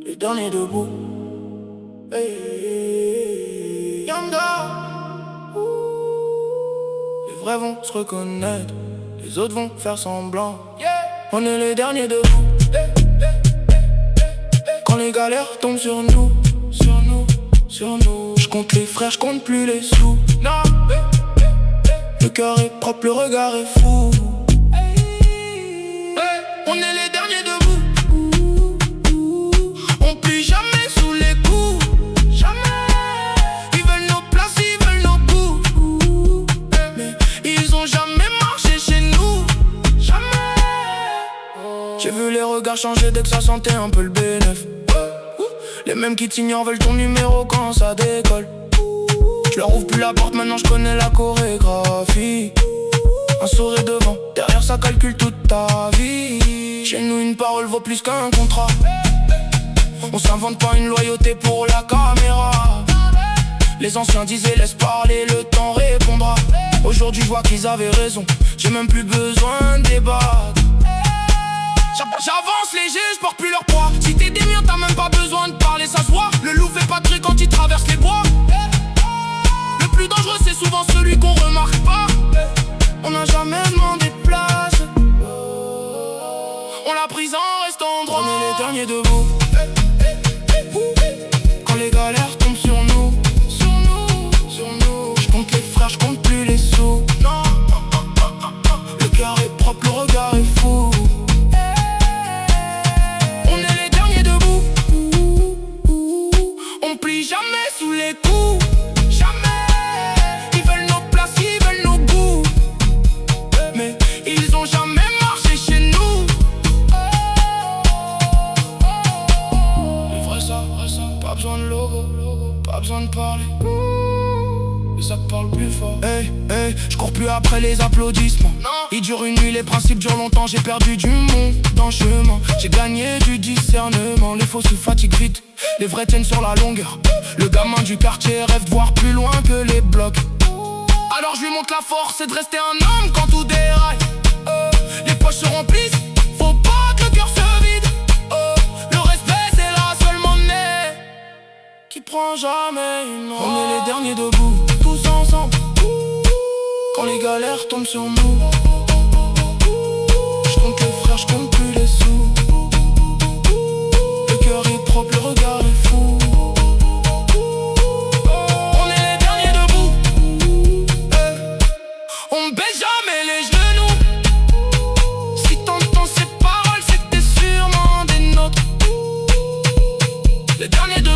Les derniers debout. Hey, Yanda. Les vrais vont se reconnaître, les autres vont faire semblant. On est les derniers debout. Quand les galères tombent sur nous, sur nous, sur nous. Je compte les frères, je compte plus les sous. Non. Le cœur est propre, le regard est fou. On est les derniers debout. On plie jamais sous les coups. Jamais. Ils veulent nos places, ils veulent nos coups. Mais ils ont jamais marché chez nous. Jamais. J'ai vu les regards changer dès que ça sentait un peu le bénéf. Les mêmes qui t'ignorent veulent ton numéro quand ça décolle. Je leur ouvre plus la porte, maintenant je connais la chorégraphie. Un sourire devant, derrière ça calcule toute ta vie. Chez nous une parole vaut plus qu'un contrat. On s'invente pas une loyauté pour la caméra. Les anciens disaient laisse parler, le temps répondra. Aujourd'hui je vois qu'ils avaient raison, j'ai même plus besoin de débattre. J'avance léger, je porte plus leur poids. Si t'es des miens, t'as même pas besoin de parler, ça se voit. Le loup fait pas de bruit quand il traverse les bois. Le plus dangereux c'est souvent celui qu'on remarque pas. On n'a jamais demandé de place. On l'a prise en restant droit. On est les derniers debout. Quand les galères tombent sur nous, sur nous, sur nous. Je compte les frères, je compte plus les sous. Non. Le cœur est propre, le regard est fou. On est les derniers debout. On plie jamais sous les coups. Jamais. Ils veulent nos places, ils veulent nos goûts. Mais ils ont jamais marché chez nous. Les vrais ça, pas besoin de logo, pas besoin de parler. Et ça parle plus fort. Hey, hey, je cours plus après les applaudissements. Non. Il dure une nuit, les principes durent longtemps. J'ai perdu du monde dans le chemin. J'ai gagné du discernement. Les faux se fatiguent vite, les vrais tiennent sur la longueur. Le gamin du quartier rêve de voir plus loin que les blocs. Alors je lui montre la force, c'est de rester un homme quand tout déraille. Les poches se remplissent, faut pas que le cœur se vide. Le respect c'est la seule monnaie qui prend jamais une rose. On est les derniers debout, tous ensemble. Quand les galères tombent sur nous, je compte les frères, je compte plus les sous. Le cœur est propre, le regard est fou. On est les derniers debout. On baisse jamais les genoux. Si t'entends ces paroles, c'est que t'es sûrement des nôtres. Les derniers debout.